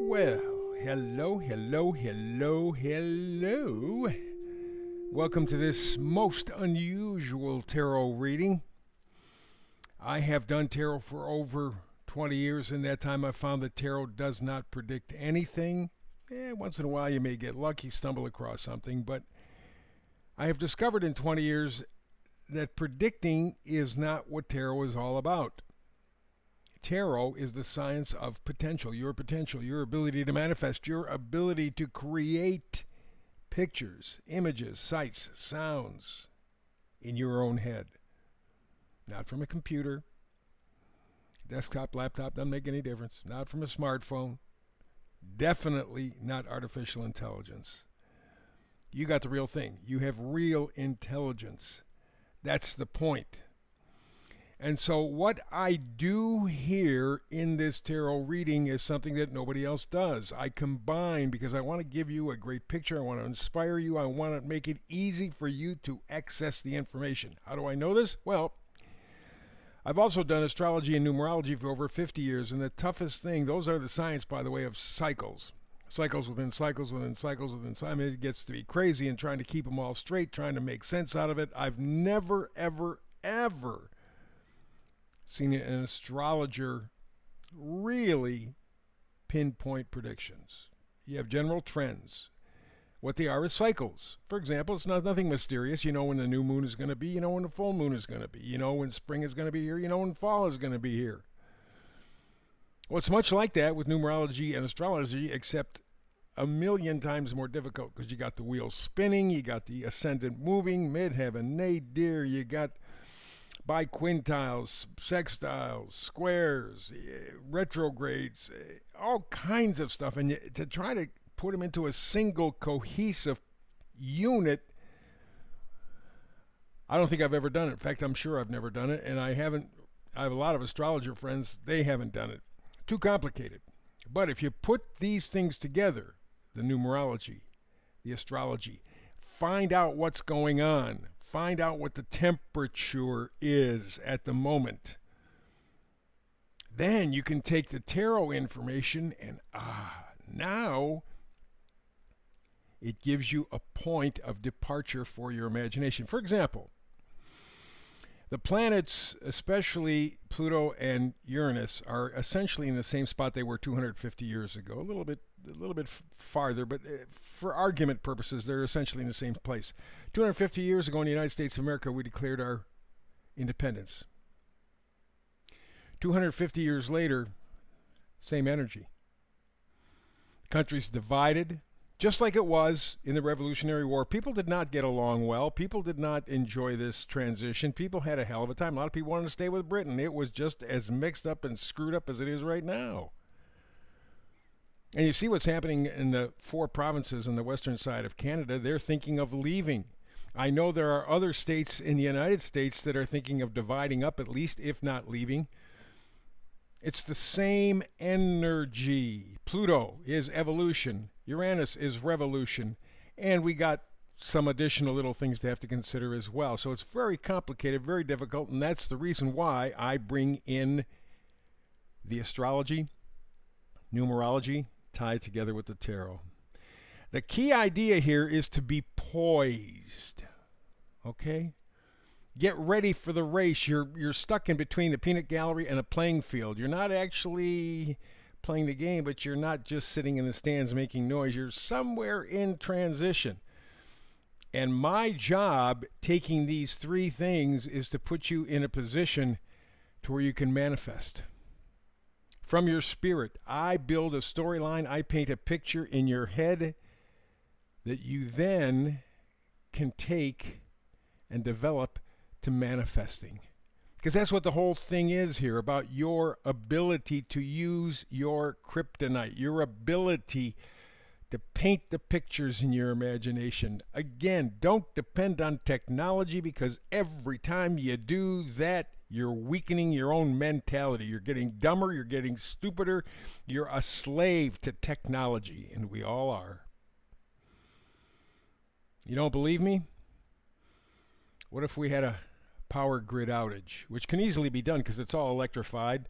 Well, hello. Welcome to this most unusual tarot reading. I have done tarot for over 20 years. In that time, I found that tarot does not predict anything. Once in a while, you may get lucky, stumble across something, but I have discovered in 20 years that predicting is not what tarot is all about. Tarot is the science of potential, your ability to manifest, your ability to create pictures, images, sights, sounds in your own head. Not from a computer, desktop, laptop, doesn't make any difference. Not from a smartphone. Definitely not artificial intelligence. You got the real thing. You have real intelligence. That's the point. And so what I do here in this tarot reading is something that nobody else does. I combine because I want to give you a great picture. I want to inspire you. I want to make it easy for you to access the information. How do I know this? Well, I've also done astrology and numerology for over 50 years. And the toughest thing, those are the science, by the way, of cycles. Cycles within cycles within cycles within cycles. I mean, it gets to be crazy and trying to keep them all straight, trying to make sense out of it. I've never, ever seen an astrologer really pinpoint predictions. You have general trends. What they are is cycles. For example, it's nothing mysterious. You know when the new moon is going to be. You know when the full moon is going to be. You know when spring is going to be here. You know when fall is going to be here. Well, it's much like that with numerology and astrology, except a million times more difficult because you got the wheel spinning, you got the ascendant moving, midheaven, nadir, you got biquintiles, sextiles, squares, retrogrades, all kinds of stuff. And to try to put them into a single cohesive unit, I don't think I've ever done it. In fact, I'm sure I've never done it. And I have a lot of astrologer friends, they haven't done it. Too complicated. But if you put these things together, the numerology, the astrology, find out what's going on. Find out what the temperature is at the moment. Then you can take the tarot information and now it gives you a point of departure for your imagination. For example, the planets, especially Pluto and Uranus, are essentially in the same spot they were 250 years ago. A little bit farther, but for argument purposes, they're essentially in the same place. 250 years ago in the United States of America, we declared our independence. 250 years later, same energy. Countries divided, just like it was in the Revolutionary War. People did not get along well. People did not enjoy this transition. People had a hell of a time. A lot of people wanted to stay with Britain. It was just as mixed up and screwed up as it is right now. And you see what's happening in the 4 provinces on the western side of Canada. They're thinking of leaving. I know there are other states in the United States that are thinking of dividing up, at least, if not leaving. It's the same energy. Pluto is evolution. Uranus is revolution. And we got some additional little things to have to consider as well. So it's very complicated, very difficult, and that's the reason why I bring in the astrology, numerology, tied together with the tarot. The key idea here is to be poised. Okay? Get ready for the race. You're stuck in between the peanut gallery and a playing field. You're not actually playing the game, but you're not just sitting in the stands making noise. You're somewhere in transition. And my job, taking these 3 things, is to put you in a position to where you can manifest. From your spirit, I build a storyline. I paint a picture in your head that you then can take and develop to manifesting. Because that's what the whole thing is here, about your ability to use your kryptonite, your ability to paint the pictures in your imagination. Again, don't depend on technology, because every time you do that, you're weakening your own mentality. You're getting dumber, you're getting stupider, you're a slave to technology, and we all are. You don't believe me? What if we had a power grid outage, which can easily be done because it's all electrified?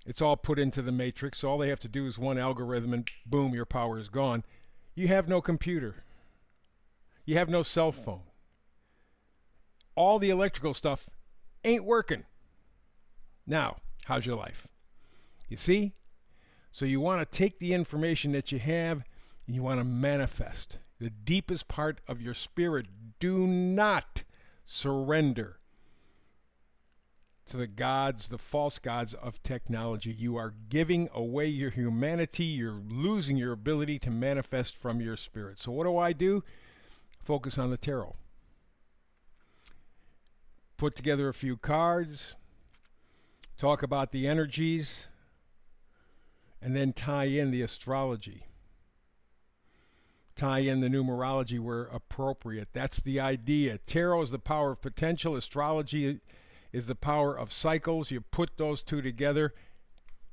It's all put into the matrix. So all they have to do is one algorithm and boom, your power is gone. You have no computer. You have no cell phone. All the electrical stuff ain't working. Now, how's your life? You see? So you want to take the information that you have and you want to manifest the deepest part of your spirit. Do not surrender to the gods, the false gods of technology. You are giving away your humanity. You're losing your ability to manifest from your spirit. So what do? Focus on the tarot. Put together a few cards. Talk about the energies. And then tie in the astrology. Tie in the numerology where appropriate. That's the idea. Tarot is the power of potential. Astrology is the power of cycles. You put those two together,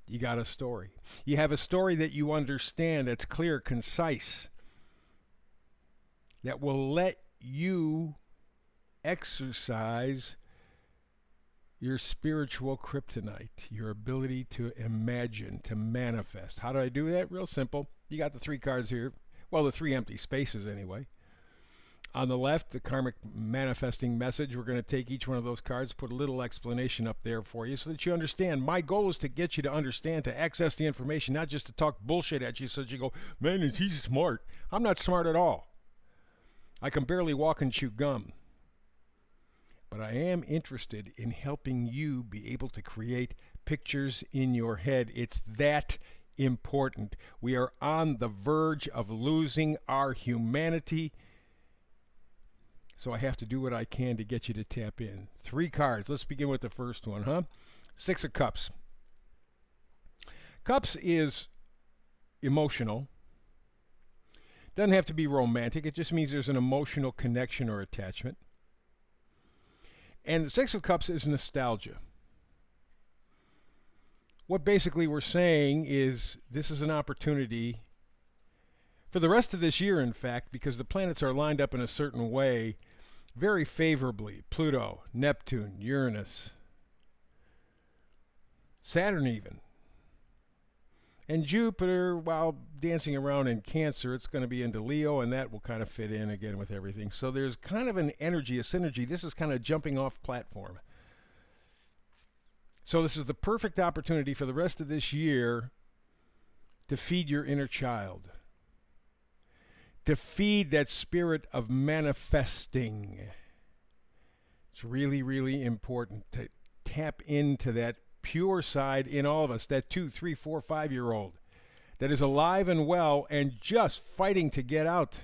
you got a story. You have a story that you understand, that's clear, concise, that will let you exercise your spiritual kryptonite, your ability to imagine, to manifest. How do I do that? Real simple. You got the 3 cards here. Well, the 3 empty spaces anyway. On the left, the karmic manifesting message. We're going to take each one of those cards, put a little explanation up there for you so that you understand. My goal is to get you to understand, to access the information, not just to talk bullshit at you so that you go, man, is he smart? I'm not smart at all. I can barely walk and chew gum. But I am interested in helping you be able to create pictures in your head. It's that important. We are on the verge of losing our humanity. So I have to do what I can to get you to tap in. 3 cards. Let's begin with the first one, huh? 6 of Cups. Cups is emotional. Doesn't have to be romantic. It just means there's an emotional connection or attachment. And the 6 of Cups is nostalgia. What basically we're saying is this is an opportunity for the rest of this year, in fact, because the planets are lined up in a certain way very favorably. Pluto, Neptune, Uranus, Saturn even. And Jupiter, while dancing around in Cancer, it's going to be into Leo, and that will kind of fit in again with everything. So there's kind of an energy, a synergy. This is kind of jumping off platform. So this is the perfect opportunity for the rest of this year to feed your inner child, to feed that spirit of manifesting. It's really, really important to tap into that pure side in all of us, that 2, 3, 4, 5-year-old that is alive and well and just fighting to get out.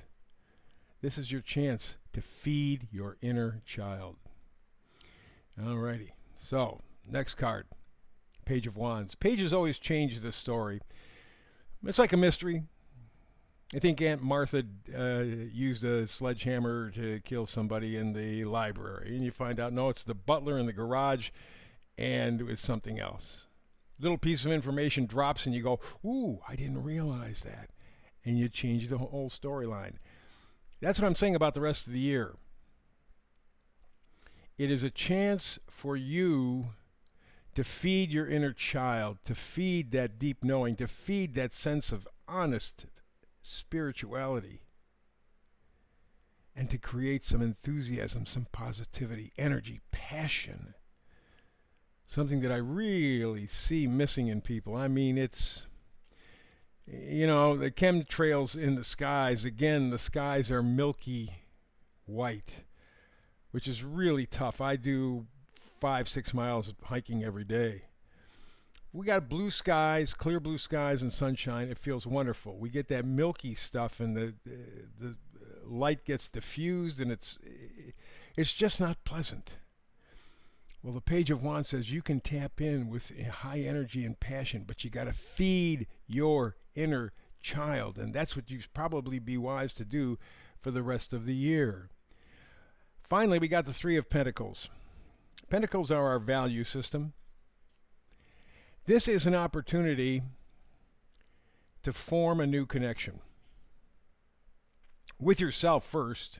This is your chance to feed your inner child. All righty. So, next card, Page of Wands. Pages always change the story. It's like a mystery. I think Aunt Martha used a sledgehammer to kill somebody in the library. And you find out, no, it's the butler in the garage, and it was something else. Little piece of information drops, and you go, ooh, I didn't realize that. And you change the whole storyline. That's what I'm saying about the rest of the year. It is a chance for you to feed your inner child, to feed that deep knowing, to feed that sense of honest spirituality, and to create some enthusiasm, some positivity, energy, passion. Something that I really see missing in people. I mean, it's, the chemtrails in the skies. Again, the skies are milky white, which is really tough. I do 5-6 miles of hiking every day. We got blue skies, clear blue skies and sunshine. It feels wonderful. We get that milky stuff, and the light gets diffused, and it's just not pleasant. Well, the Page of Wands says you can tap in with high energy and passion, but you got to feed your inner child, and that's what you'd probably be wise to do for the rest of the year. Finally, we got the 3 of Pentacles. Pentacles are our value system. This is an opportunity to form a new connection with yourself first,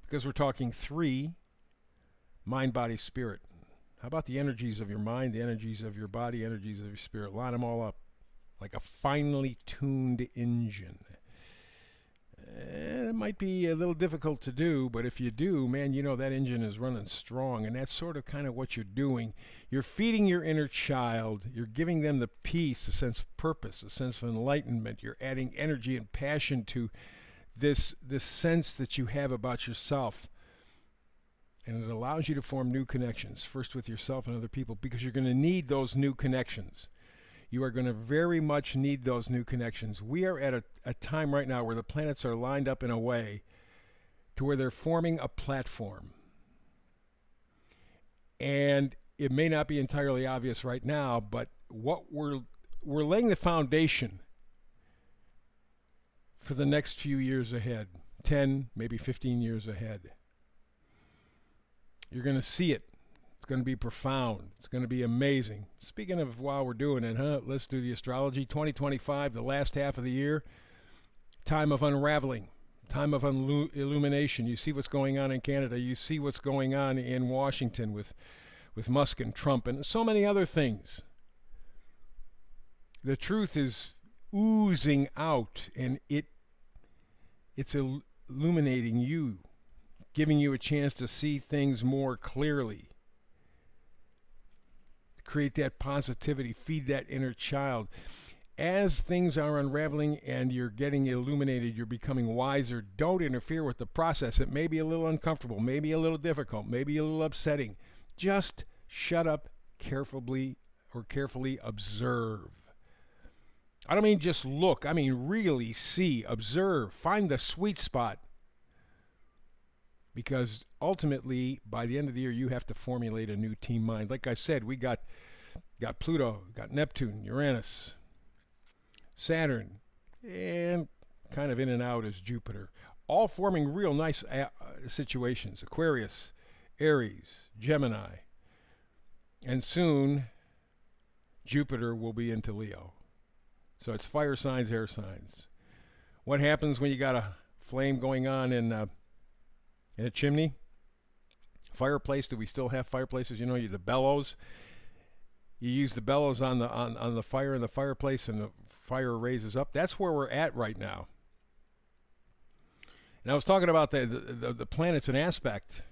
because we're talking 3, mind, body, spirit. How about the energies of your mind, the energies of your body, energies of your spirit? Line them all up like a finely tuned engine. It might be a little difficult to do, but if you do, man, you know that engine is running strong, and that's sort of kind of what you're doing. You're feeding your inner child. You're giving them the peace, a sense of purpose, a sense of enlightenment. You're adding energy and passion to this sense that you have about yourself. And it allows you to form new connections, first with yourself and other people, because you're going to need those new connections. You are going to very much need those new connections. We are at a time right now where the planets are lined up in a way to where they're forming a platform. And it may not be entirely obvious right now, but what we're laying the foundation for the next few years ahead, 10, maybe 15 years ahead. You're going to see it. It's going to be profound. It's going to be amazing. Speaking of while we're doing it, let's do the astrology. 2025, the last half of the year, time of unraveling, time of illumination. You see what's going on in Canada. You see what's going on in Washington with Musk and Trump and so many other things. The truth is oozing out, and it's illuminating you, giving you a chance to see things more clearly. Create that positivity, feed that inner child. As things are unraveling and you're getting illuminated, you're becoming wiser. Don't interfere with the process. It may be a little uncomfortable, maybe a little difficult, maybe a little upsetting. Just shut up, carefully observe. I don't mean just look. I mean really see, observe, find the sweet spot. Because ultimately, by the end of the year, you have to formulate a new team mind. Like I said, we got Pluto, got Neptune, Uranus, Saturn, and kind of in and out is Jupiter. All forming real nice situations. Aquarius, Aries, Gemini. And soon, Jupiter will be into Leo. So it's fire signs, air signs. What happens when you got a flame going on in a chimney? Fireplace, do we still have fireplaces? You know, the bellows. You use the bellows on the fire in the fireplace and the fire raises up. That's where we're at right now. And I was talking about the planets in aspect.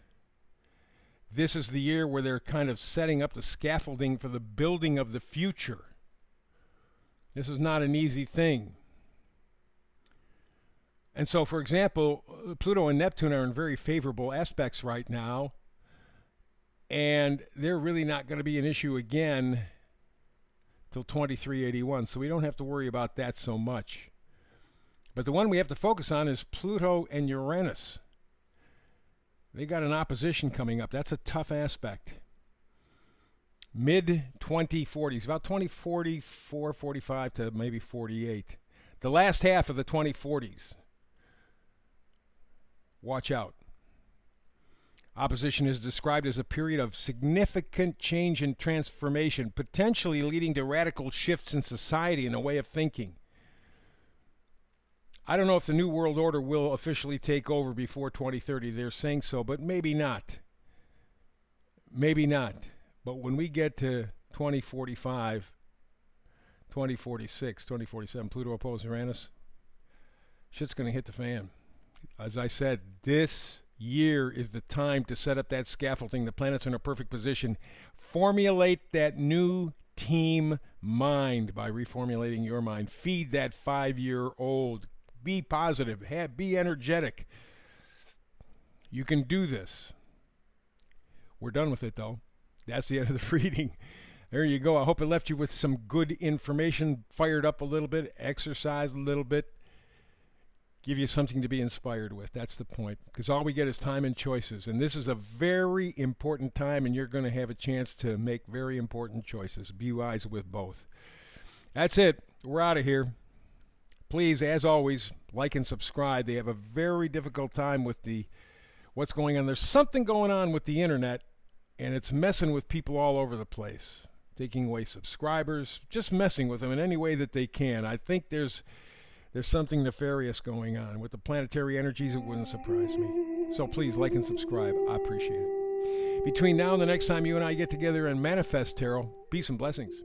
This is the year where they're kind of setting up the scaffolding for the building of the future. This is not an easy thing. And so, for example, Pluto and Neptune are in very favorable aspects right now, and they're really not going to be an issue again till 2381, so we don't have to worry about that so much. But the one we have to focus on is Pluto and Uranus. They got an opposition coming up. That's a tough aspect. Mid-2040s, about 2044, 45 to maybe 48. The last half of the 2040s. Watch out. Opposition is described as a period of significant change and transformation, potentially leading to radical shifts in society and a way of thinking. I don't know if the New World Order will officially take over before 2030. They're saying so, but maybe not. Maybe not. But when we get to 2045, 2046, 2047, Pluto opposed Uranus, shit's going to hit the fan. As I said, this year is the time to set up that scaffolding. The planets are in a perfect position. Formulate that new team mind by reformulating your mind. Feed that 5-year-old. Be positive. Be energetic. You can do this. We're done with it, though. That's the end of the reading. There you go. I hope it left you with some good information, fired up a little bit, exercised a little bit, give you something to be inspired with. That's the point. Because all we get is time and choices. And this is a very important time, and you're going to have a chance to make very important choices. Be wise with both. That's it. We're out of here. Please, as always, like and subscribe. They have a very difficult time with what's going on. There's something going on with the internet, and it's messing with people all over the place. Taking away subscribers, just messing with them in any way that they can. I think there's something nefarious going on. With the planetary energies, it wouldn't surprise me. So please, like and subscribe. I appreciate it. Between now and the next time you and I get together and manifest tarot, peace and blessings.